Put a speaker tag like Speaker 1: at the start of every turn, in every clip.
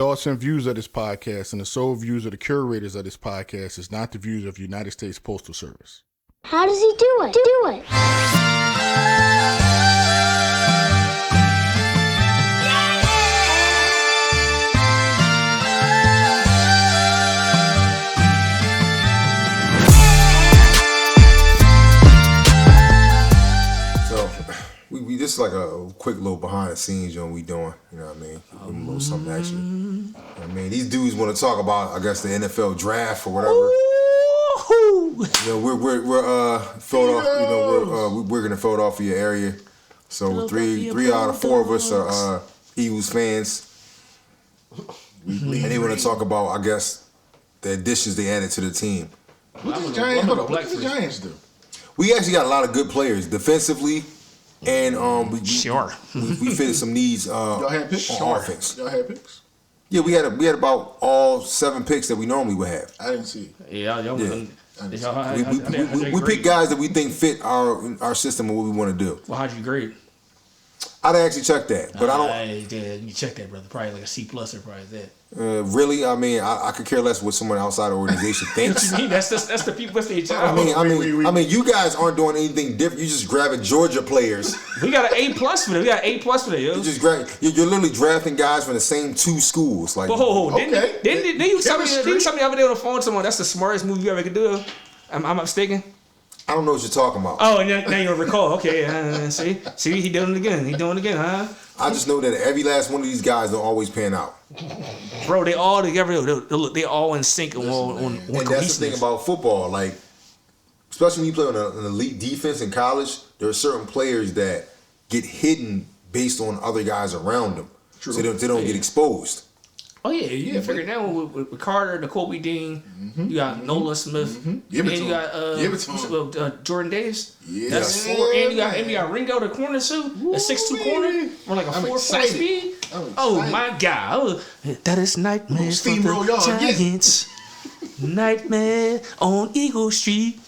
Speaker 1: Thoughts and views of this podcast and the sole views of the curators of this podcast is not the views of United States Postal Service.
Speaker 2: How does he do it?
Speaker 3: We just like a quick little behind the scenes joint we doing, you know what I mean? Give them a little something extra. You know what I mean? These dudes want to talk about, I guess, the NFL draft or whatever. You know, we're Philadelphia. You know, we're gonna Philadelphia area. So three out of four of us are Eagles fans, and they want to talk about, I guess, the additions they added to the team.
Speaker 1: What did the Giants do?
Speaker 3: We actually got a lot of good players defensively. And we fitted some needs
Speaker 1: Y'all had picks?
Speaker 3: on offense.
Speaker 1: Y'all had picks?
Speaker 3: Yeah, we had about all 7 picks that we normally would have.
Speaker 1: I didn't see it.
Speaker 3: We pick guys that we think fit our system and what we want to do.
Speaker 4: Well, how'd you grade?
Speaker 3: I'd actually check that, but I don't.
Speaker 4: You check that, brother. Probably like a C+ or probably that.
Speaker 3: Really, I mean, I could care less what someone outside the organization thinks.
Speaker 4: What you mean? That's the people. That's the
Speaker 3: I mean, you guys aren't doing anything different. You just grabbing Georgia players.
Speaker 4: We got an A+ for them. We got an A+ for them, yo.
Speaker 3: You just you're literally drafting guys from the same 2 schools. Like,
Speaker 4: didn't you tell me the other day on the phone? Someone that's the smartest move you ever could do. I'm not mistaken.
Speaker 3: I don't know what you're talking about.
Speaker 4: Oh, now you don't recall. Okay, see, he doing it again. He doing it again, huh?
Speaker 3: I just know that every last one of these guys don't always pan out.
Speaker 4: Bro, they all together. They all in sync on
Speaker 3: and that's the thing about football. Like, especially when you play on an elite defense in college, there are certain players that get hidden based on other guys around them. True. So they don't get exposed.
Speaker 4: Oh yeah, you can figure it out with Carter, Kobe Dean. Mm-hmm. You got Nolan Smith. Mm-hmm. And you got Jordan Davis.
Speaker 3: Yeah,
Speaker 4: that's 4. And you got Ringo, the corner too, a 6'2" corner, or like a 4.4 speed. Oh my God, that is nightmare for the Giants. Nightmare on Eagle Street.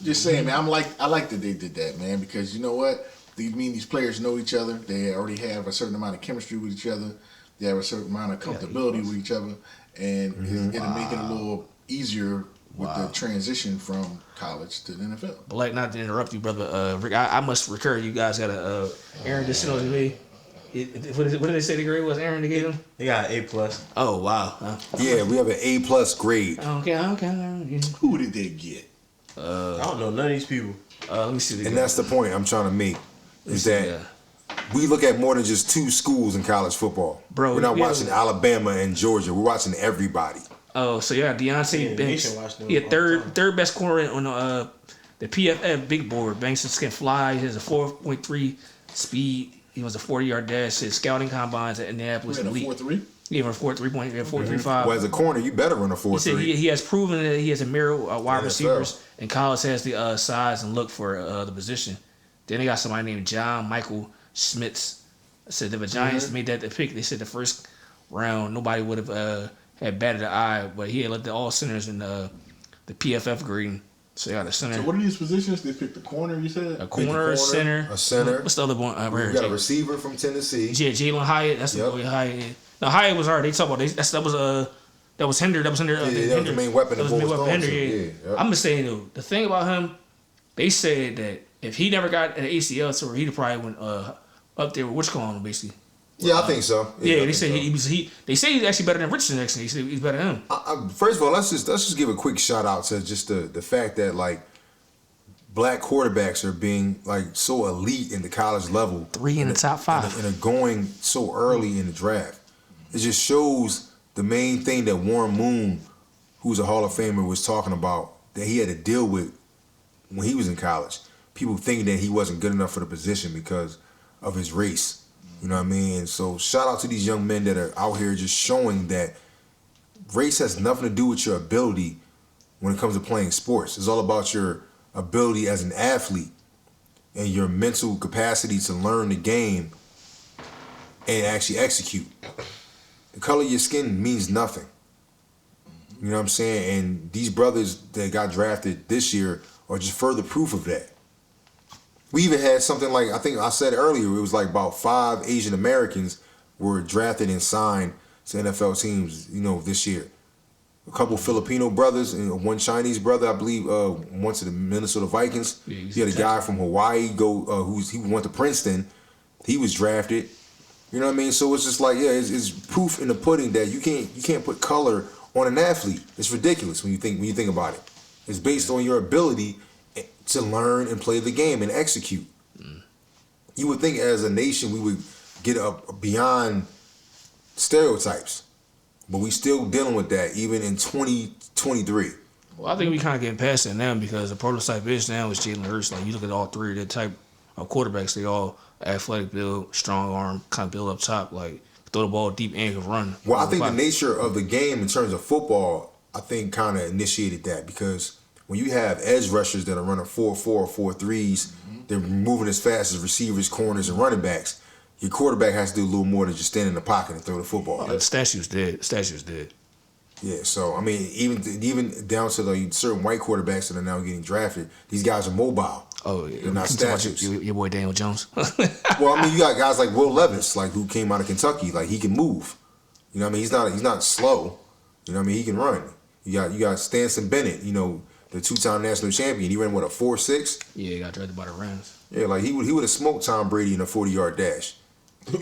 Speaker 1: Just saying, man. I like that they did that, man, because you know what? These players know each other. They already have a certain amount of chemistry with each other. They have a certain amount of comfortability with each other, and it'll make it a little easier with the transition from college to the NFL.
Speaker 4: Black, not to interrupt you, brother. Rick, I must recur. You guys got a Aaron just knows me. What did they say the grade was? Aaron, they gave him?
Speaker 5: They got an A+.
Speaker 4: Oh wow.
Speaker 3: Yeah, we have an A+ grade.
Speaker 4: Okay.
Speaker 1: Who did they get?
Speaker 5: I don't know none of these people.
Speaker 4: Let me see.
Speaker 3: And that's the point I'm trying to make. Is that we look at more than just 2 schools in college football.
Speaker 4: Bro,
Speaker 3: we're not watching Alabama and Georgia. We're watching everybody.
Speaker 4: Oh, so yeah, Deontay Banks. He had third best corner on the PFF big board. Banks can fly. He has a 4.3 speed. He was a 40-yard dash. His scouting combines at Indianapolis elite.
Speaker 1: 4.3?
Speaker 4: Yeah, for 4.35.
Speaker 3: Well, as a corner, you better run a 4.3.
Speaker 4: He said he has proven that he has a mirror wide receivers, and college has the size and look for the position. Then they got somebody named John Michael Schmitz. I said if the Giants made that the pick, they said the first round nobody would have had batted an eye, but he had let all centers in the PFF grading. So they got a center.
Speaker 1: So what are these positions? They picked the corner. You said
Speaker 4: a corner, a center.
Speaker 3: What's
Speaker 4: the other one?
Speaker 3: We got a receiver from Tennessee.
Speaker 4: Yeah, Jalen Hyatt. That's the boy Hyatt. No, Hyatt was already. They talk about that was Hinder. That was Hinder.
Speaker 3: That was the main weapon.
Speaker 4: That was the main weapon. Hinder. Yeah. I'm just saying though, the thing about him, they said that if he never got an ACL tour, he'd probably went up there with what's going on basically.
Speaker 3: Yeah, I think so.
Speaker 4: Yeah, they say they say he's actually better than Richardson. Actually, they say he's better than him.
Speaker 3: First of all, let's just give a quick shout out to just the fact that like black quarterbacks are being like so elite in the college level.
Speaker 4: 3 in the top 5,
Speaker 3: and are going so early in the draft. It just shows the main thing that Warren Moon, who's a Hall of Famer, was talking about that he had to deal with when he was in college. People thinking that he wasn't good enough for the position because of his race. You know what I mean? And so shout out to these young men that are out here just showing that race has nothing to do with your ability when it comes to playing sports. It's all about your ability as an athlete and your mental capacity to learn the game and actually execute. The color of your skin means nothing. You know what I'm saying? And these brothers that got drafted this year are just further proof of that. We even had something I think I said earlier, it was like about 5 Asian Americans were drafted and signed to NFL teams, this year. A couple Filipino brothers and one Chinese brother, I believe, went to the Minnesota Vikings.
Speaker 4: Yeah,
Speaker 3: he had a guy from Hawaii he went to Princeton. He was drafted. You know what I mean? So it's just like, it's proof in the pudding that you can't put color on an athlete. It's ridiculous when you think about it. It's based on your ability to learn and play the game and execute. You would think as a nation we would get up beyond stereotypes, but we still dealing with that even in 2023.
Speaker 4: Well, I think we kind of getting past it now because the prototype is now is Jalen Hurts. Like you look at all three of that type of quarterbacks, they all athletic build, strong arm, kind of build up top, like throw the ball deep and can run.
Speaker 3: Well, I think the nature of the game in terms of football, I think kind of initiated that because when you have edge rushers that are running 4-4, 4-3s, they're moving as fast as receivers, corners, and running backs. Your quarterback has to do a little more than just stand in the pocket and throw the football.
Speaker 4: The statue's dead.
Speaker 3: Yeah, so I mean, even down to the certain white quarterbacks that are now getting drafted, these guys are mobile.
Speaker 4: Oh, yeah.
Speaker 3: They're not statues.
Speaker 4: Your boy Daniel Jones.
Speaker 3: Well, I mean, you got guys like Will Levis, like who came out of Kentucky, like he can move. You know what I mean? He's not slow. You know what I mean? He can run. You got Stanson Bennett, the 2-time national champion. He ran what, a 4.6?
Speaker 4: Yeah, he got drafted by the Rams.
Speaker 3: Yeah, like he would have smoked Tom Brady in a 40-yard dash.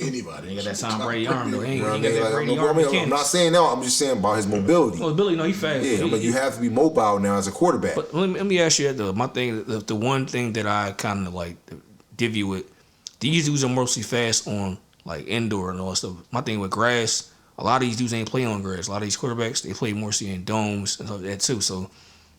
Speaker 1: Anybody.
Speaker 4: He got that Tom Brady arm though. He
Speaker 3: You know what I
Speaker 4: ain't got
Speaker 3: mean?
Speaker 4: that Brady arm mechanics.
Speaker 3: I'm not saying that. I'm just saying about his mobility.
Speaker 4: Well, Billy, he fast.
Speaker 3: Yeah, but you have to be mobile now as a quarterback.
Speaker 4: But let me ask you that though. My thing, the one thing that I kind of like divvy with, these dudes are mostly fast on like indoor and all that stuff. My thing with grass, a lot of these dudes ain't play on grass. A lot of these quarterbacks, they play more in domes and stuff like that too. So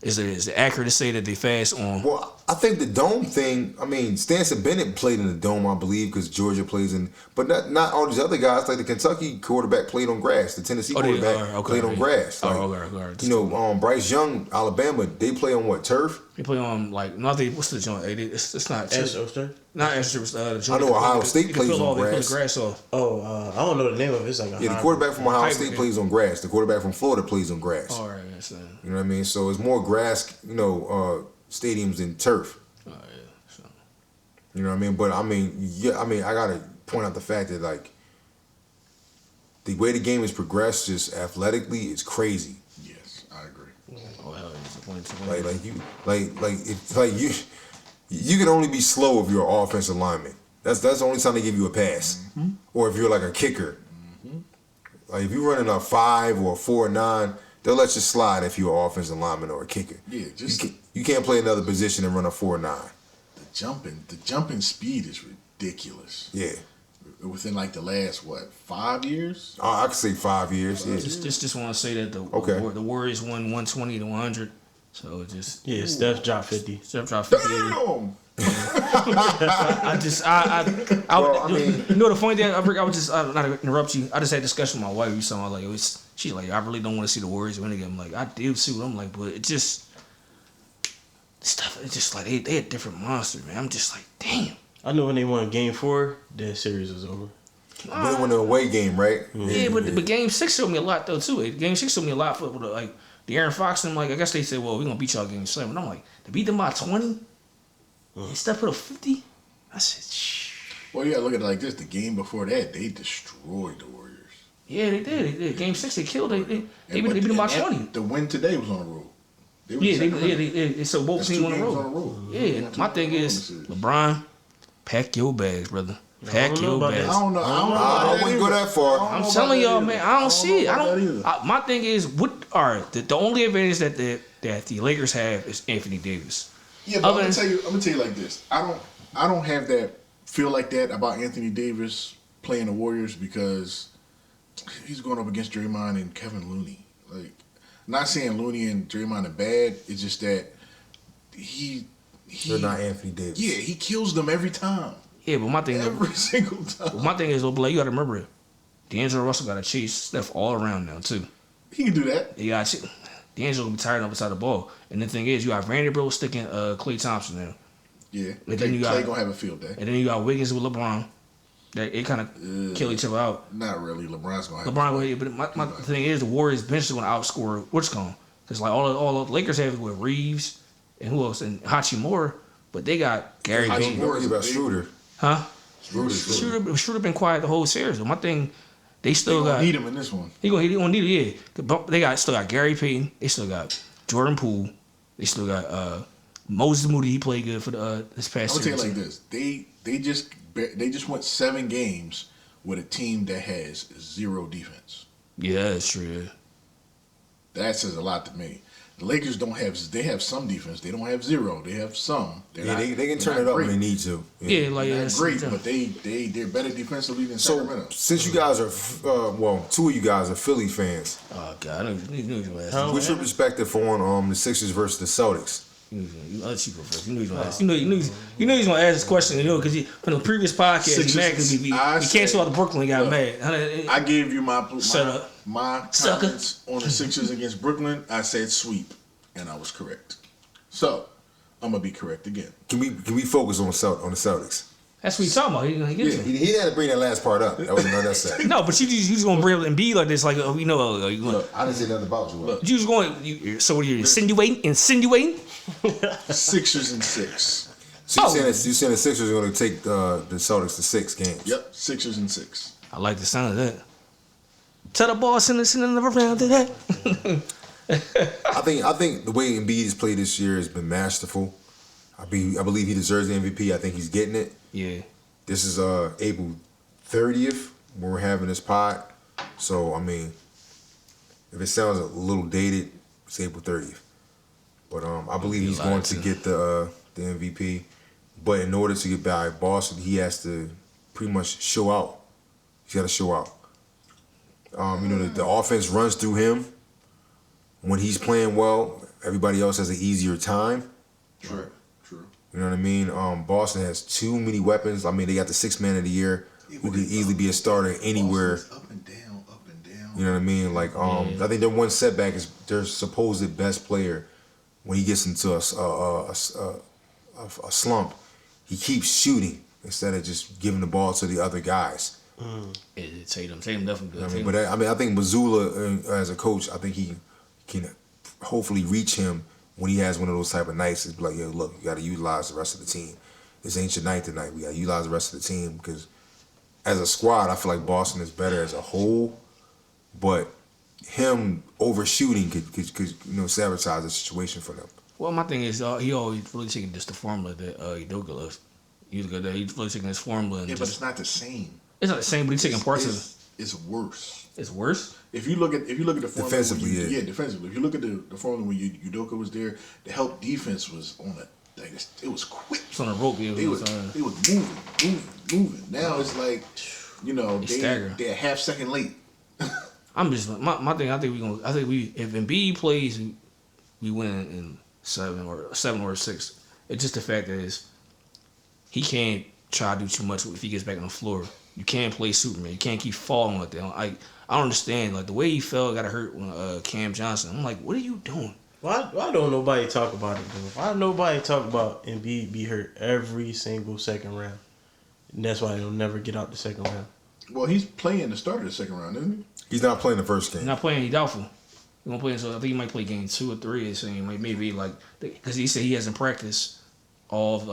Speaker 4: is it accurate to say that they fast on?
Speaker 3: Well, I think the dome thing, I mean, Stanson Bennett played in the dome, I believe, because Georgia plays in, but not all these other guys. Like the Kentucky quarterback played on grass. The Tennessee quarterback played on grass. Like,
Speaker 4: okay.
Speaker 3: Bryce Young, Alabama, they play on what, turf?
Speaker 4: They play on what's the joint? It's not turf. Not Astros.
Speaker 3: I know Ohio State plays on grass.
Speaker 4: They put the grass off.
Speaker 5: Oh, I don't know the name of it. It's like a
Speaker 3: the quarterback from Ohio State plays on grass. The quarterback from Florida plays on grass.
Speaker 4: All right, that's
Speaker 3: You know what I mean? So it's more grass, stadiums than turf.
Speaker 4: Oh yeah. So.
Speaker 3: You know what I mean? But I gotta point out the fact that like the way the game has progressed, just athletically, it's crazy.
Speaker 1: Yes, I agree.
Speaker 4: Oh hell,
Speaker 3: You can only be slow if you're an offensive lineman. That's the only time they give you a pass, or if you're like a kicker. Like if you're running a 5 or a 4.9, they'll let you slide if you're an offensive lineman or a kicker.
Speaker 1: Yeah,
Speaker 3: you can't play another position and run a 4.9.
Speaker 1: The jumping speed is ridiculous.
Speaker 3: Yeah.
Speaker 1: Within like the last 5 years?
Speaker 3: I could say 5 years. Yeah.
Speaker 4: Just want to say that the Warriors won 120 to 100. So it just
Speaker 5: Steph dropped 50.
Speaker 1: Damn!
Speaker 4: The funny thing, I was just not to interrupt you. I just had a discussion with my wife. She's like, I really don't want to see the Warriors win again. I'm like, I do too. I'm like, but it just stuff. It's just like they a different monster, man. I'm just like, damn.
Speaker 5: I know when they won Game 4, that series was over.
Speaker 3: But they won the away game, right?
Speaker 4: Yeah, but Game 6 showed me a lot though too. Game 6 showed me a lot for like the Aaron Fox and like I guess they said, well, we're gonna beat y'all Game 7. And I'm like, to beat them by 20. Steph put a 50. I said, shh.
Speaker 1: Well, you gotta look at it like this. The game before that, they destroyed the Warriors.
Speaker 4: Yeah, they did. Game 6, they killed. They beat them by 20.
Speaker 1: The win today was on the road.
Speaker 4: So both teams on the road. Yeah, my thing is, LeBron, pack your bags, brother. Pack your bags.
Speaker 1: I don't know.
Speaker 3: I wouldn't go that far.
Speaker 4: I'm telling y'all, man. I don't see it. My thing is, the only advantage that the Lakers have is Anthony Davis.
Speaker 1: Yeah, but I'm gonna tell you like this. I don't have that feel like that about Anthony Davis playing the Warriors because he's going up against Draymond and Kevin Looney. Like, not saying Looney and Draymond are bad. It's just that
Speaker 3: they're not Anthony Davis.
Speaker 1: Yeah, he kills them every time.
Speaker 4: Yeah, but my thing
Speaker 1: every single time.
Speaker 4: My thing is, you got to remember it. D'Angelo Russell got to chase Steph all around now too.
Speaker 1: He can do that.
Speaker 4: You got D'Angelo be tired up beside the ball, and the thing is, you got Vanderbilt sticking Klay Thompson now.
Speaker 1: Yeah,
Speaker 4: and then Klay
Speaker 1: gonna have a field day.
Speaker 4: And then you got Wiggins with LeBron. It kind of kill each other out.
Speaker 1: Not really. LeBron's gonna have.
Speaker 4: But my thing is, the Warriors bench is gonna outscore what's going. Because like all the Lakers have it with Reeves and who else and Hachimura, but they got Gary Payton.
Speaker 3: Don't worry about Schroeder.
Speaker 4: Huh?
Speaker 3: Schroeder
Speaker 4: been quiet the whole series. But my thing, They still
Speaker 1: gonna
Speaker 4: got
Speaker 1: need him in this one.
Speaker 4: He gonna need it. Yeah, they still got Gary Payton. They still got Jordan Poole. They still got Moses Moody. He played good for this past
Speaker 1: I'm gonna tell you
Speaker 4: series.
Speaker 1: like this. They just went 7 games with a team that has 0 defense.
Speaker 4: Yeah, that's true. Yeah.
Speaker 1: That says a lot to me. The Lakers they have some defense. They don't have 0. They have some.
Speaker 3: They can turn it up when they need to.
Speaker 4: Yeah, like
Speaker 1: They're
Speaker 4: yeah,
Speaker 1: not great, but they're better defensively than
Speaker 3: So
Speaker 1: Sacramento.
Speaker 3: since you guys are, 2 of you guys are Philly fans,
Speaker 4: Oh God, I know you was gonna ask.
Speaker 5: Oh,
Speaker 3: what's your perspective on the Sixers versus the Celtics?
Speaker 4: You I'll let you go first. You knew he was gonna ask. You knew he was gonna ask this question. Because from the previous podcast,
Speaker 1: Sixers
Speaker 4: he mad because he
Speaker 1: I
Speaker 4: canceled
Speaker 1: said-
Speaker 4: out the Brooklyn. He got
Speaker 1: Look,
Speaker 4: mad.
Speaker 1: I gave you my
Speaker 4: Shut up. Sucker.
Speaker 1: comments on the Sixers against Brooklyn. I said sweep, and I was correct. So I'm gonna be correct again.
Speaker 3: Can we focus on the Celtics?
Speaker 4: That's what he's talking about. He gonna get
Speaker 1: Yeah.
Speaker 4: to.
Speaker 3: He had to bring that last part up. That wasn't unnecessary.
Speaker 4: No, but you just gonna bring up and be like this, like you know, you gonna.
Speaker 3: I didn't say nothing about you.
Speaker 1: Look.
Speaker 4: You was going. So what are you insinuating?
Speaker 1: Sixers and 6.
Speaker 3: So you're saying the Sixers are going to take the Celtics to 6 games?
Speaker 1: Yep, Sixers and 6.
Speaker 4: I like the sound of that. Tell the boss and another round to that.
Speaker 3: I think the way Embiid has played this year has been masterful. I believe he deserves the MVP. I think he's getting it.
Speaker 4: Yeah.
Speaker 3: This is April 30th when we're having this pod. So I mean, if it sounds a little dated, it's April 30th. But I believe he's going to get the MVP. But in order to get by Boston, he has to pretty much show out. He's got to show out. The offense runs through him. When he's playing well, everybody else has an easier time.
Speaker 1: True.
Speaker 3: You know what I mean? Boston has too many weapons. I mean, they got the 6th man of the year who could easily be a starter anywhere.
Speaker 1: Boston's up and down, up and down.
Speaker 3: You know what I mean? Like, I think their one setback is their supposed best player. When he gets into a slump, he keeps shooting instead of just giving the ball to the other guys.
Speaker 4: Tatum definitely good.
Speaker 3: I mean, I think Mazzulla as a coach, I think he can hopefully reach him when he has one of those type of nights. It's like, yo, look, you got to utilize the rest of the team. This ain't your night tonight. We got to utilize the rest of the team because as a squad, I feel like Boston is better as a whole, but him overshooting could sabotage the situation for them.
Speaker 4: Well, my thing is, he always really taking just the formula that Udoka loves. He's really taking this formula and
Speaker 1: Yeah, but it's not the same.
Speaker 4: It's not the same, but he's taking parts of it.
Speaker 1: It's worse.
Speaker 4: It's worse.
Speaker 1: If you look at the formula,
Speaker 3: Defensively, yeah.
Speaker 1: Defensively. If you look at the formula when Udoka was there, the help defense was on it was quick.
Speaker 4: It's on a rope. Yeah,
Speaker 1: They was moving. Now it's like, they're a half second late.
Speaker 4: I'm just my thing. I think if Embiid plays, we win in 7 or 6. It's just the fact that he can't try to do too much if he gets back on the floor. You can't play Superman. You can't keep falling like that. I don't understand. Like the way he fell, got hurt when Cam Johnson. I'm like, what are you doing?
Speaker 5: Why don't nobody talk about it, though? Why nobody talk about Embiid be hurt every single second round? And that's why he'll never get out the second round.
Speaker 1: Well, he's playing the start of the second round, isn't he?
Speaker 3: He's not playing the first game.
Speaker 4: He's not playing. He's doubtful. He won't play. So I think he might play game 2 or 3. He's saying maybe because he said he hasn't practiced all of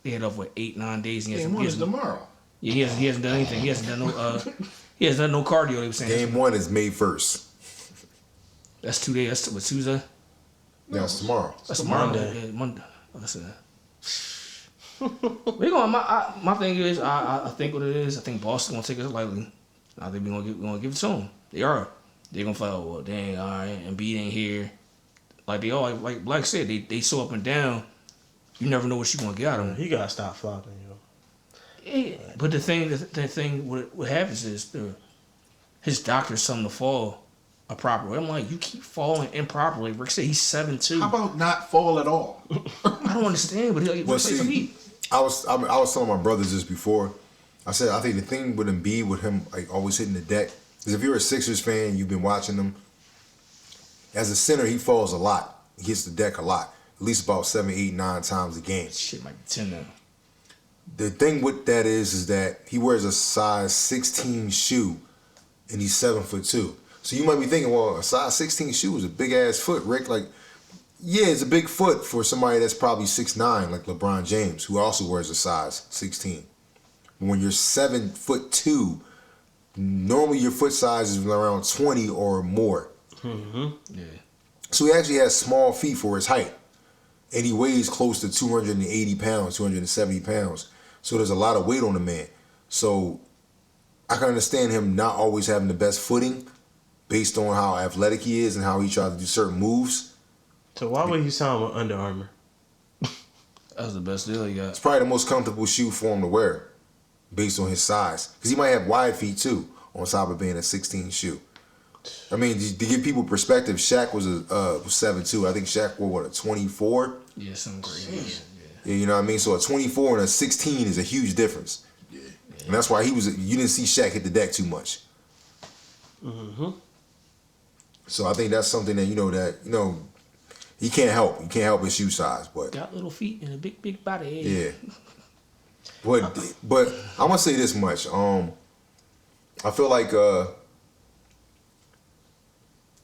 Speaker 4: we had off 8-9 days. And
Speaker 1: Game 1 is tomorrow.
Speaker 4: Yeah, he hasn't done anything. He hasn't done no. He hasn't done no cardio. They were saying
Speaker 3: Game 1 is May 1st.
Speaker 4: That's 2 days. That's what Tuesday.
Speaker 3: No, it's tomorrow.
Speaker 4: That's Monday. Yeah, Monday. Listen. We going. My thing is, I think what it is. I think Boston gonna take it lightly. I think we gonna give it to them. They are. They're gonna fight. Well, dang, all right. Embiid ain't here. Like they all like Black said. They so up and down. You never know what you gonna get out of them.
Speaker 5: He gotta stop flopping, yo.
Speaker 4: Yeah, but the thing, what happens is his doctors tell him to fall a proper way. I'm like, you keep falling improperly. Rick said he's 7'2".
Speaker 1: How about not fall at all?
Speaker 4: I don't understand, but he plays some heat.
Speaker 3: I was telling my brothers this before. I said I think the thing with Embiid, with him like always hitting the deck, is if you're a Sixers fan, you've been watching them. As a center, he falls a lot. He hits the deck a lot, at least about 7, 8, 9 times a game.
Speaker 4: Shit might be 10 now.
Speaker 3: The thing with that is that he wears a size 16 shoe, and he's 7'2". So you might be thinking, well, a size 16 shoe is a big ass foot, Rick. Like, yeah, it's a big foot for somebody that's probably 6'9", like LeBron James, who also wears a size 16. When you're 7'2", Normally, your foot size is around 20 or more.
Speaker 4: Yeah.
Speaker 3: So he actually has small feet for his height. And he weighs close to 280 pounds, 270 pounds. So there's a lot of weight on the man. So I can understand him not always having the best footing based on how athletic he is and how he tries to do certain moves.
Speaker 5: So why would he sign with Under Armour?
Speaker 4: That was the best deal he got.
Speaker 3: It's probably the most comfortable shoe for him to wear based on his size. Because he might have wide feet too, on top of being a 16 shoe. I mean, to give people perspective, Shaq was a 7'2". I think Shaq wore, a 24?
Speaker 4: Yeah, something crazy.
Speaker 3: Yeah, you know what I mean? So a 24 and a 16 is a huge difference.
Speaker 1: Yeah.
Speaker 3: And that's why you didn't see Shaq hit the deck too much. So I think that's something that, he can't help. He can't help his shoe size, but
Speaker 4: Got little feet and a big body.
Speaker 3: yeah. But I'm gonna say this much. I feel like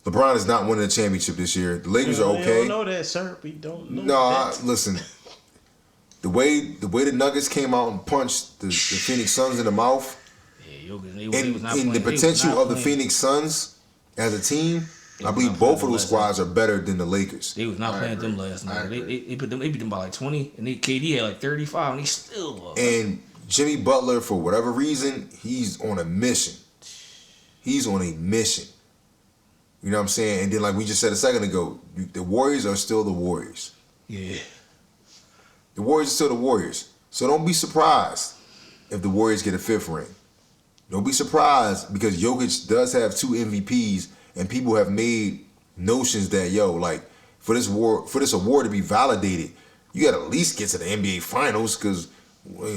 Speaker 3: LeBron is not winning the championship this year. The Lakers are
Speaker 5: We
Speaker 3: okay.
Speaker 5: don't know that, sir. We don't know
Speaker 3: No,
Speaker 5: that.
Speaker 3: listen. The way the Nuggets came out and punched the Phoenix Suns in the mouth,
Speaker 4: Yeah, Jokic, they
Speaker 3: and
Speaker 4: was not
Speaker 3: in the
Speaker 4: playing. They was not
Speaker 3: potential of the
Speaker 4: playing.
Speaker 3: Phoenix Suns as a team, I
Speaker 4: was
Speaker 3: believe
Speaker 4: not
Speaker 3: both
Speaker 4: playing
Speaker 3: of those
Speaker 4: last
Speaker 3: squads are better than the Lakers.
Speaker 4: They was not
Speaker 1: I
Speaker 4: playing them
Speaker 1: agree.
Speaker 4: last
Speaker 1: I
Speaker 4: night.
Speaker 1: agree.
Speaker 4: They beat them by like 20, and KD had like 35, and he still lost.
Speaker 3: And Jimmy Butler, for whatever reason, he's on a mission. He's on a mission. You know what I'm saying? And then, like we just said a second ago, the Warriors are still the Warriors.
Speaker 4: Yeah.
Speaker 3: The Warriors are still the Warriors. So don't be surprised if the Warriors get a 5th ring. Don't be surprised because Jokic does have 2 MVPs, and people have made notions that for this award to be validated, you got to at least get to the NBA Finals because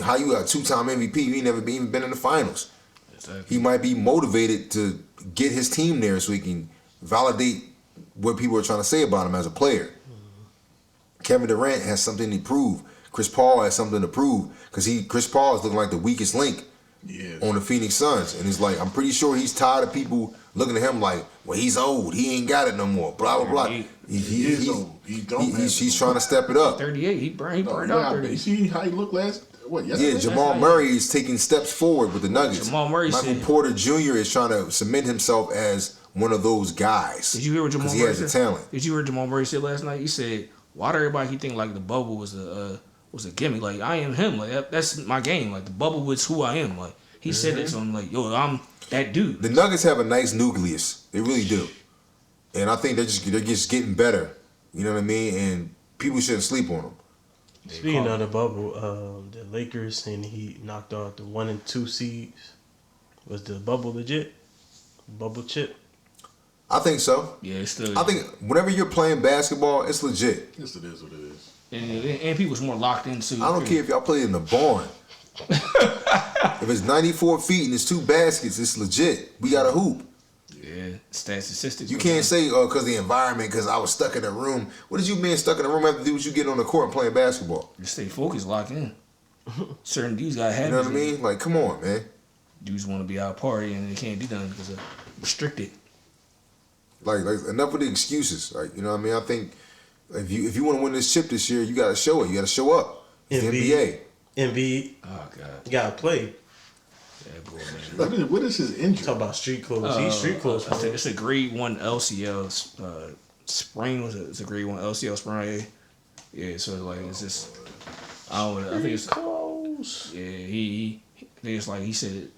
Speaker 3: how you got a 2-time MVP, you ain't never even been in the Finals.
Speaker 4: Exactly.
Speaker 3: He might be motivated to get his team there so he can validate what people are trying to say about him as a player. Kevin Durant has something to prove. Chris Paul has something to prove because Chris Paul is looking like the weakest link on the Phoenix Suns, and it's like I'm pretty sure he's tired of people looking at him like, well, he's old, he ain't got it no more, blah blah blah.
Speaker 1: He is old.
Speaker 3: He's trying to step it up.
Speaker 4: 38. He burned
Speaker 1: You
Speaker 4: out 38.
Speaker 1: see how he looked yesterday?
Speaker 3: Yeah, Jamal Murray is taking steps forward with the Nuggets.
Speaker 4: Jamal Murray
Speaker 3: Michael
Speaker 4: said-
Speaker 3: Porter Jr. is trying to cement himself as one of those guys.
Speaker 4: Did you hear what Jamal
Speaker 3: Because
Speaker 4: Murray
Speaker 3: he has
Speaker 4: said?
Speaker 3: the talent.
Speaker 4: Did you hear Jamal Murray said last night? He said, "Why do everybody keep thinking like the bubble was a gimmick? Like I am him. Like that's my game. Like the bubble was who I am. Like he said it to him. Like yo, I'm that dude."
Speaker 3: The Nuggets have a nice nucleus. They really do. And I think they're just getting better. You know what I mean? And people shouldn't sleep on them.
Speaker 5: Speaking of the bubble, the Lakers and Heat knocked out the 1 and 2 seeds. Was the bubble legit? Bubble chip?
Speaker 3: I think so.
Speaker 4: Yeah, it's still.
Speaker 3: I think whenever you're playing basketball, it's legit.
Speaker 1: Yes, it is what it is.
Speaker 4: and people's more locked into.
Speaker 3: I don't care if y'all play in the barn. If it's 94 feet and it's 2 baskets, it's legit. We got a hoop.
Speaker 4: Yeah, stats statistics.
Speaker 3: You can't say, because the environment, because I was stuck in a room. What does you being stuck in a room have to do with you getting on the court and playing basketball?
Speaker 4: You stay focused, locked in. Certain dudes got habits.
Speaker 3: You know what I mean? Like, come on, man.
Speaker 4: Dudes want to be out partying and they can't do nothing because of restricted.
Speaker 3: Like enough of the excuses. Like, you know what I mean? I think if you want to win this chip this year, you got to show it. You got to show up. It's the NBA.
Speaker 5: Embiid,
Speaker 4: Oh God.
Speaker 5: you gotta play.
Speaker 4: Yeah, boy, man.
Speaker 1: What is his injury?
Speaker 5: Talk about street clothes. He's street clothes.
Speaker 4: I think it's a grade 1 LCL sprain. It's a grade 1 LCL sprain. Yeah, so like it's just I don't know. I think it's
Speaker 5: clothes.
Speaker 4: yeah. I think it's like he said.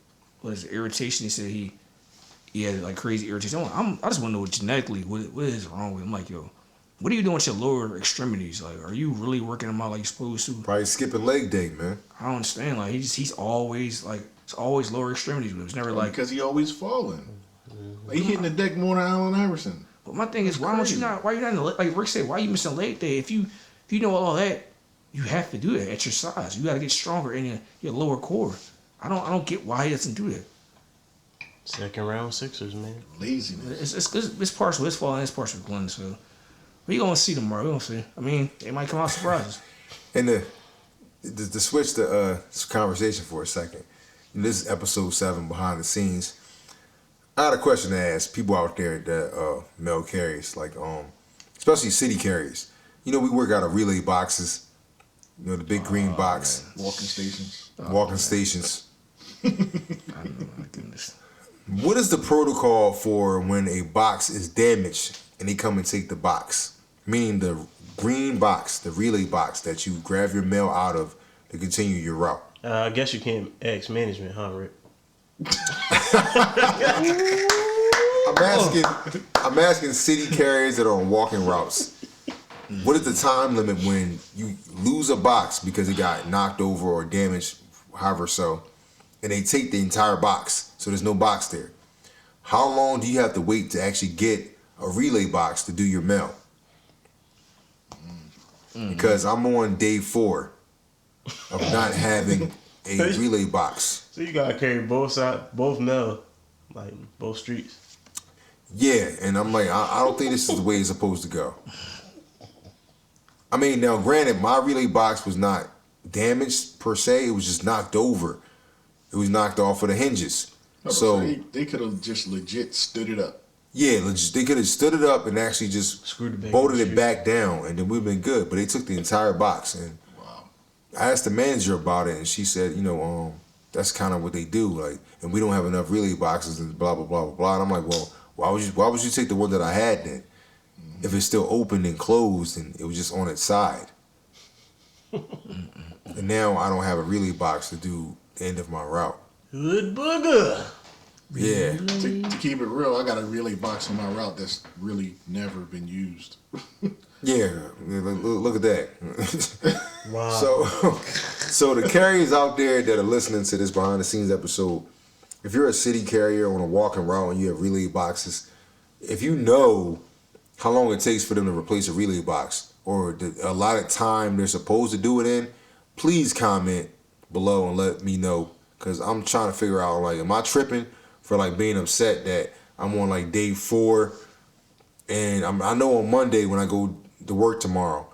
Speaker 4: What is it, irritation? He said he had like crazy irritation. I just want to know genetically what is wrong with him. I'm like, yo, what are you doing with your lower extremities? Like, are you really working them out like you're supposed to?
Speaker 3: Probably skipping leg day, man.
Speaker 4: I don't understand. Like he's always like it's always lower extremities with him. It's never like.
Speaker 1: Because he always falling. Like, he hitting the deck more than Allen Iverson.
Speaker 4: But my thing is, why you not in the like Rick said? Why you missing leg day? If you know all that, you have to do that at your size. You got to get stronger in your lower core. I don't get why he doesn't do that.
Speaker 5: Second round Sixers, man.
Speaker 1: Laziness.
Speaker 4: It's partial. It's falling. It's partial Glenn. So we gonna see tomorrow. We gonna see. I mean, they might come out surprises.
Speaker 3: And to switch the conversation for a second, this is episode 7 behind the scenes. I had a question to ask people out there that mail carriers, like especially city carriers. You know, we work out of relay boxes. You know, the big green box.
Speaker 1: Walking stations.
Speaker 3: Walking stations.
Speaker 4: I know, my goodness.
Speaker 3: What is the protocol for when a box is damaged and they come and take the box? Meaning the green box, the relay box that you grab your mail out of to continue your route.
Speaker 5: I guess you can't ask management, huh, Rick?
Speaker 3: I'm asking city carriers that are on walking routes. What is the time limit when you lose a box because it got knocked over or damaged, however so, and they take the entire box, so there's no box there? How long do you have to wait to actually get a relay box to do your mail? Because I'm on day 4 of not having a relay box.
Speaker 5: So you gotta carry both sides, both mail, like both streets.
Speaker 3: Yeah, and I'm like, I don't think this is the way it's supposed to go. I mean, now granted, my relay box was not damaged per se. It was just knocked over. It was knocked off of the hinges. So
Speaker 1: they could have just legit stood it up.
Speaker 3: yeah, they could have stood it up and actually just
Speaker 5: Screwed it back
Speaker 3: bolted
Speaker 5: on the
Speaker 3: it back down, and then we'd been good. But they took the entire box, and
Speaker 1: Wow.
Speaker 3: I asked the manager about it, and she said, that's kind of what they do. Like, and we don't have enough relay boxes, and blah blah blah blah blah. And I'm like, well, why would you take the one that I had then? If it's still open and closed and it was just on its side. And now I don't have a relay box to do the end of my route.
Speaker 5: Good booger.
Speaker 3: Yeah.
Speaker 1: To keep it real, I got a relay box on my route that's really never been used.
Speaker 3: Yeah. Look at that.
Speaker 5: Wow.
Speaker 3: So the carriers out there that are listening to this behind the scenes episode, if you're a city carrier on a walking route and you have relay boxes, if you know how long it takes for them to replace a relay box or a lot of time they're supposed to do it in, please comment below and let me know, because I'm trying to figure out, like, am I tripping for like being upset that I'm on like day 4 and I know on Monday when I go to work tomorrow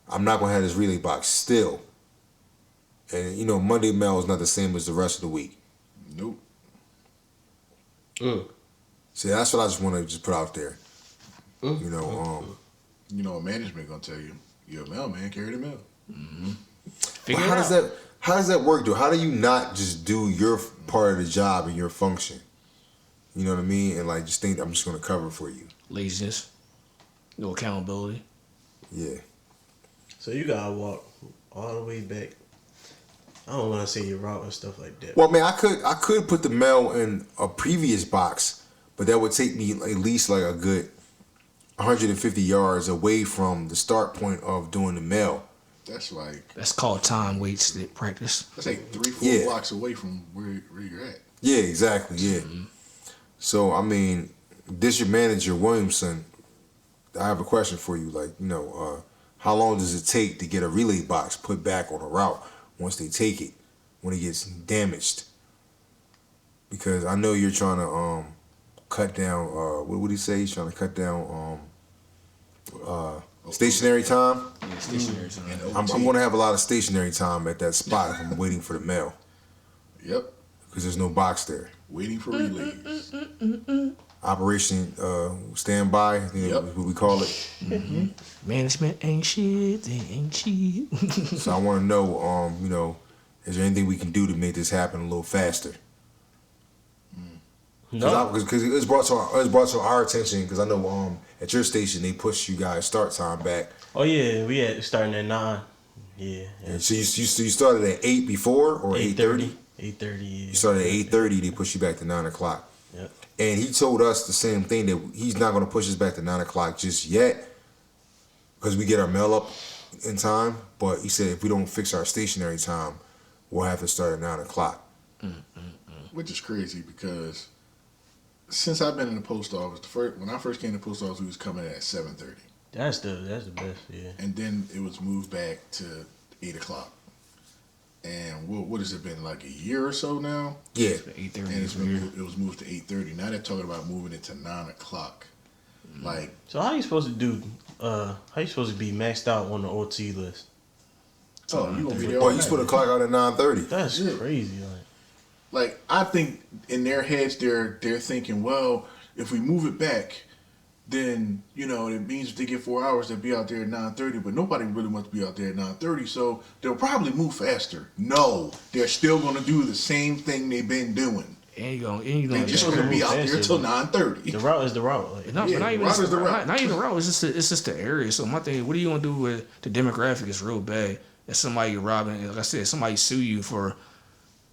Speaker 3: I'm not gonna have this relay box still, and Monday mail is not the same as the rest of the week.
Speaker 1: Nope.
Speaker 3: See, that's what I just want to just put out there.
Speaker 1: You know, management gonna tell you, you're a mailman, carry the mail.
Speaker 3: But how does that work, though? How do you not just do your part of the job and your function? You know what I mean? And like just think I'm just gonna cover for you.
Speaker 4: Laziness. No accountability.
Speaker 3: Yeah.
Speaker 5: So you gotta walk all the way back. I don't want to say your route and stuff like that.
Speaker 3: Well, man, I could put the mail in a previous box, but that would take me at least like a good 150 yards away from the start point of doing the mail.
Speaker 4: That's called time wasted practice.
Speaker 1: That's like 3-4 blocks away from where you're at.
Speaker 3: Yeah, exactly. Yeah. Mm-hmm. So I mean, District Manager Williamson, I have a question for you. Like, how long does it take to get a relay box put back on a route once they take it, when it gets damaged? Because I know you're trying to cut down. What would he say? He's trying to cut down stationary time.
Speaker 4: Yeah, stationary time.
Speaker 3: I'm going to have a lot of stationary time at that spot if I'm waiting for the mail.
Speaker 1: Yep.
Speaker 3: Because there's no box there.
Speaker 1: Waiting for relays.
Speaker 3: Operation Standby, I think that's what we call it.
Speaker 4: Mm-hmm. Management ain't shit. They ain't shit.
Speaker 3: So I want to know, is there anything we can do to make this happen a little faster?
Speaker 5: No.
Speaker 3: Because it was brought to our attention, because I know at your station they pushed you guys start time back.
Speaker 5: Oh yeah, we had starting at 9. Yeah.
Speaker 3: And so you started at 8 before or 8:30?
Speaker 5: 8:30. Yeah.
Speaker 3: You started at 8:30. They pushed you back to 9 o'clock.
Speaker 5: Yep.
Speaker 3: And he told us the same thing, that he's not going to push us back to 9 o'clock just yet, because we get our mail up in time. But he said if we don't fix our stationary time, we'll have to start at 9 o'clock.
Speaker 1: Which is crazy, because since I've been in the post office, when I first came to the post office, we was coming in at 7:30.
Speaker 5: That's the best, yeah.
Speaker 1: And then it was moved back to 8 o'clock. And what has it been, like a year or so now?
Speaker 3: Yeah.
Speaker 4: 8:30.
Speaker 1: And it was moved to 8:30. Now they're talking about moving it to 9 o'clock. Like,
Speaker 5: So how you supposed to do? How you supposed to be maxed out on the OT list?
Speaker 1: oh, you gonna be there?
Speaker 3: Boy,
Speaker 1: all
Speaker 3: you
Speaker 1: night.
Speaker 3: supposed to clock out at 9:30.
Speaker 5: That's
Speaker 1: Yeah.
Speaker 5: crazy.
Speaker 1: Like, I think in their heads they're thinking, well, if we move it back, then it means if they get 4 hours, they'll be out there at 9:30. But nobody really wants to be out there at 9:30, so they'll probably move faster. No, they're still gonna do the same thing they've been doing.
Speaker 4: And you gonna
Speaker 1: They just gonna be out there till 9:30.
Speaker 5: The route is the route. Like,
Speaker 4: No,
Speaker 1: Yeah,
Speaker 4: but not even
Speaker 1: route is the route.
Speaker 4: Not even the route. It's just the area. So my thing, what are you gonna do with the demographic? Is real bad. If somebody robbing, like I said, somebody sue you for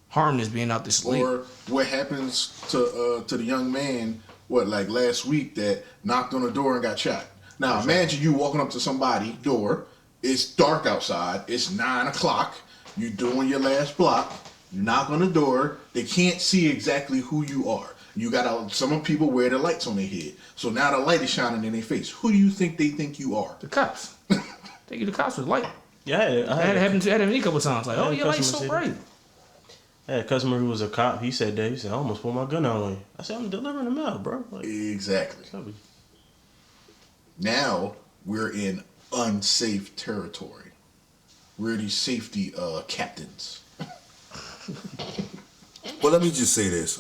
Speaker 4: harmless being out this late.
Speaker 1: Or what happens to the young man? What, like last week, that knocked on the door and got shot. Now imagine you walking up to somebody's door. It's dark outside. It's 9 o'clock. You doing your last block. You knock on the door. They can't see exactly who you are. You got some people wear the lights on their head. So now the light is shining in their face. Who do you think they think you are?
Speaker 4: The cops. They get the cops with light.
Speaker 5: yeah,
Speaker 4: I had it happen to me a couple times. Like,
Speaker 5: I
Speaker 4: oh,
Speaker 5: had
Speaker 4: your light's so
Speaker 5: customer say
Speaker 4: bright.
Speaker 5: I had a customer who was a cop. He said that. He said, I almost pulled my gun out on you. I said, I'm delivering the mail, bro. Like,
Speaker 1: Exactly. Now we're in unsafe territory. We're the safety captains.
Speaker 3: Well, let me just say this.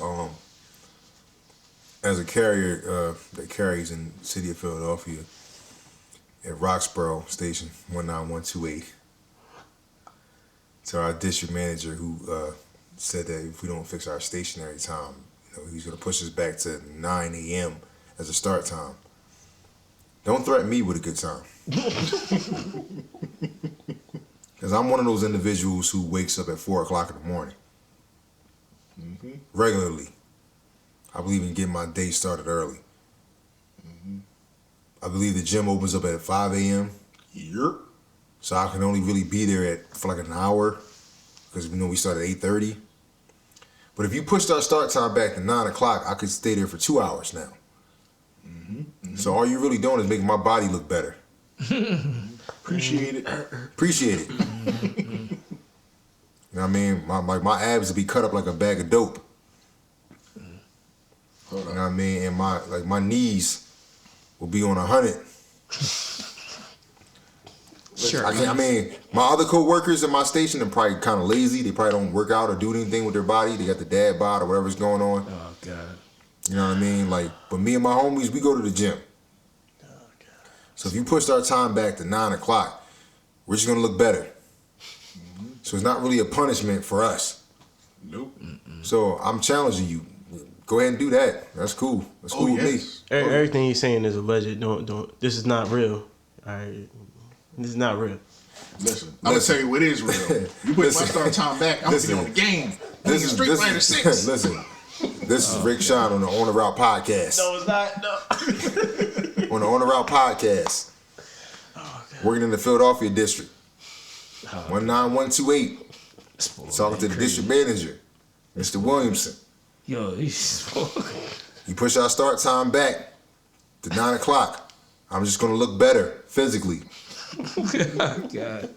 Speaker 3: As a carrier that carries in the city of Philadelphia at Roxborough Station 19128, to our district manager who said that if we don't fix our stationary time, he's going to push us back to 9 a.m. as a start time. Don't threaten me with a good time. Because I'm one of those individuals who wakes up at 4 o'clock in the morning. Mm-hmm. Regularly. I believe in getting my day started early. Mm-hmm. I believe the gym opens up at 5 a.m.
Speaker 1: Yep.
Speaker 3: So I can only really be there for like an hour because we start at 8:30. But if you pushed our start time back to 9 o'clock, I could stay there for 2 hours now. Mm-hmm. Mm-hmm. So all you're really doing is making my body look better.
Speaker 1: Appreciate it.
Speaker 3: Appreciate it. You know what I mean? My abs will be cut up like a bag of dope.
Speaker 1: Hold on.
Speaker 3: You know what I mean? And my knees will be on 100.
Speaker 4: Sure.
Speaker 3: I mean, my other co-workers in my station are probably kind of lazy. They probably don't work out or do anything with their body. They got the dad bod or whatever's going on.
Speaker 4: Oh God.
Speaker 3: You know what I mean? But me and my homies, we go to the gym.
Speaker 5: oh, God.
Speaker 3: So if you pushed our time back to 9 o'clock, we're just gonna look better. Mm-hmm. So it's not really a punishment for us.
Speaker 1: Nope.
Speaker 3: So I'm challenging you. Go ahead and do that. That's cool. That's cool with me.
Speaker 5: Everything he's saying is alleged. Don't. This is not real. All right. This is not real.
Speaker 1: Listen, I'm gonna tell you what is real. You put my start time back, I'm gonna be on the game.
Speaker 3: This is
Speaker 1: Street Fighter 6.
Speaker 3: Listen, this is Rick Sean on the On the Route podcast.
Speaker 5: No, it's not. No.
Speaker 3: On the On the Route podcast. Working in the Philadelphia district. 19128. Talking to the district manager, Mr. Williamson.
Speaker 4: Yo, he's
Speaker 3: You push our start time back to 9 o'clock. I'm just gonna look better physically.
Speaker 4: God.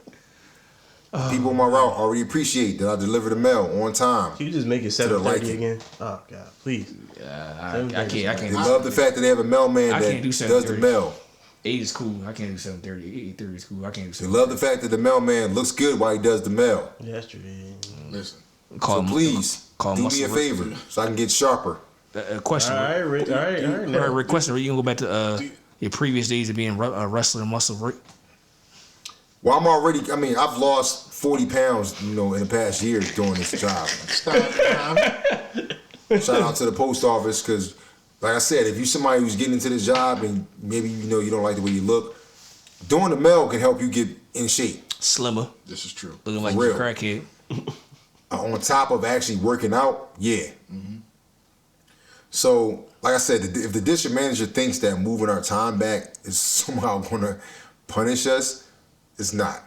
Speaker 3: People on my route already appreciate that I deliver the mail on time.
Speaker 5: Can you just make it
Speaker 3: To the
Speaker 5: 7:30
Speaker 3: liking.
Speaker 5: again? Oh God, please.
Speaker 4: I can't.
Speaker 3: They love the fact that they have a mailman
Speaker 4: I
Speaker 3: that
Speaker 4: can't do
Speaker 3: does the
Speaker 4: 7:30.
Speaker 3: mail.
Speaker 4: 8 is cool. I can't do 7:30. 8:30 is cool. I can't do
Speaker 3: They
Speaker 4: 7:30.
Speaker 3: love the fact that the mailman looks good while he does the mail.
Speaker 5: Yeah, that's true.
Speaker 1: Listen,
Speaker 3: So please,
Speaker 4: call
Speaker 3: do me
Speaker 4: Muscle
Speaker 3: a
Speaker 4: Rick.
Speaker 3: favor so I can get sharper.
Speaker 4: Question.
Speaker 5: All right, Rick. All right.
Speaker 4: All right,
Speaker 5: Now.
Speaker 4: Rick. Question. You can go back to your previous days of being a wrestler, Muscle Rick.
Speaker 3: Well, I've lost 40 pounds, in the past year doing this job.
Speaker 1: stop time.
Speaker 3: Shout out to the post office because, like I said, if you're somebody who's getting into this job and maybe you don't like the way you look, doing the mail can help you get in shape.
Speaker 4: Slimmer,
Speaker 1: This is true.
Speaker 4: looking like
Speaker 3: real.
Speaker 4: a crackhead.
Speaker 3: On top of actually working out, yeah. Mm-hmm. So, like I said, if the district manager thinks that moving our time back is somehow going to punish us, it's not.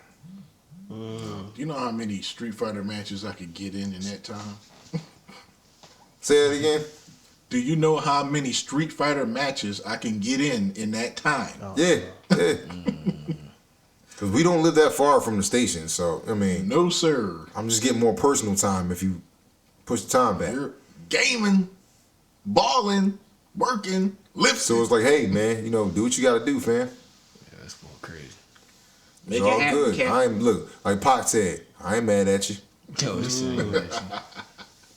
Speaker 1: Do you know how many Street Fighter matches I could get in that time?
Speaker 3: Say that again.
Speaker 1: Do you know how many Street Fighter matches I can get in that time?
Speaker 5: Oh.
Speaker 3: Yeah. Because we don't live that far from the station, so
Speaker 1: No, sir.
Speaker 3: I'm just getting more personal time if you push the time back.
Speaker 1: You're gaming, balling, working, lifting.
Speaker 3: So it's like, hey man, do what you got to do, fam.
Speaker 4: Yeah, that's going crazy.
Speaker 3: It's all good. Like Pac said, I ain't mad at you.
Speaker 4: Yo, this is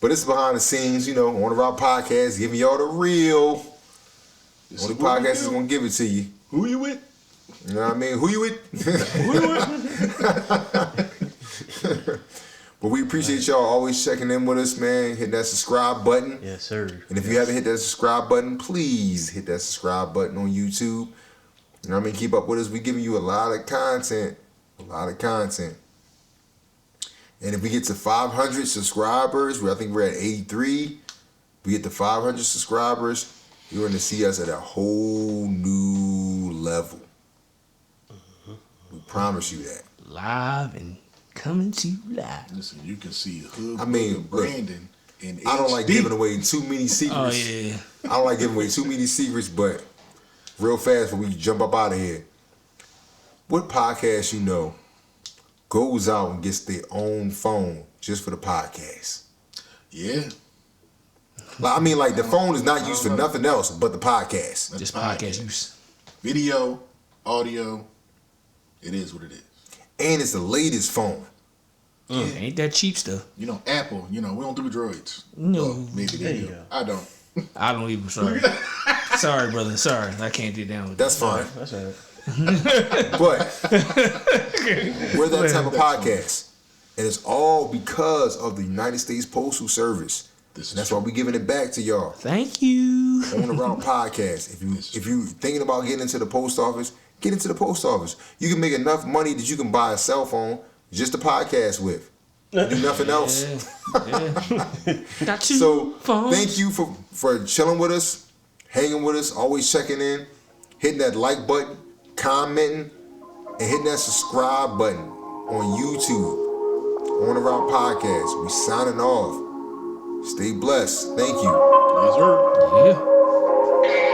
Speaker 3: But it's behind the scenes, on the Route podcast, giving y'all the real. Only podcast is gonna give it to you.
Speaker 1: Who you with?
Speaker 3: You know what I mean? Who you with? But we appreciate y'all always checking in with us, man. Hit that subscribe button.
Speaker 5: Yes, sir.
Speaker 3: And if you haven't hit that subscribe button, please hit that subscribe button on YouTube. You know what I mean? Keep up with us. We giving you a lot of content. A lot of content. And if we get to 500 subscribers, I think we're at 83. We get to 500 subscribers, you're going to see us at a whole new level. We promise you that.
Speaker 4: Live and coming to you live.
Speaker 1: Listen, you can see Hood
Speaker 3: I mean,
Speaker 1: and Brandon in
Speaker 3: I don't like
Speaker 1: HD.
Speaker 3: giving away too many secrets.
Speaker 4: Oh yeah.
Speaker 3: I don't like giving away too many secrets, but real fast before we jump up out of here, what podcast you know goes out and gets their own phone just for the podcast?
Speaker 1: Yeah.
Speaker 3: Like, I mean, like the phone is not used for nothing else but the podcast.
Speaker 4: Just podcast use.
Speaker 1: Video, audio, it is what it is.
Speaker 3: And it's the latest phone.
Speaker 4: Ain't that cheap stuff?
Speaker 1: You know, Apple, we don't do droids.
Speaker 4: No.
Speaker 1: Well, maybe
Speaker 5: There
Speaker 1: they
Speaker 5: you
Speaker 1: do.
Speaker 5: go.
Speaker 1: I don't.
Speaker 4: I don't even. Sorry. Sorry, brother. Sorry, I can't get down with
Speaker 3: That's fine.
Speaker 5: That's all right.
Speaker 3: But we're that type of podcast. And it's all because of the United States Postal Service.
Speaker 1: This is
Speaker 3: And that's
Speaker 1: true.
Speaker 3: why we giving it back to y'all.
Speaker 4: Thank you.
Speaker 3: On the Route Podcast. If you thinking about getting into the post office, get into the post office. You can make enough money that you can buy a cell phone just to podcast with. Do nothing else.
Speaker 4: Yeah. Got two
Speaker 3: So
Speaker 4: phones.
Speaker 3: thank you for chilling with us, hanging with us, always checking in, hitting that like button, commenting, and hitting that subscribe button on YouTube. On the Route Podcast. We signing off. Stay blessed. Thank you.
Speaker 1: Yes, sir.
Speaker 4: Yeah.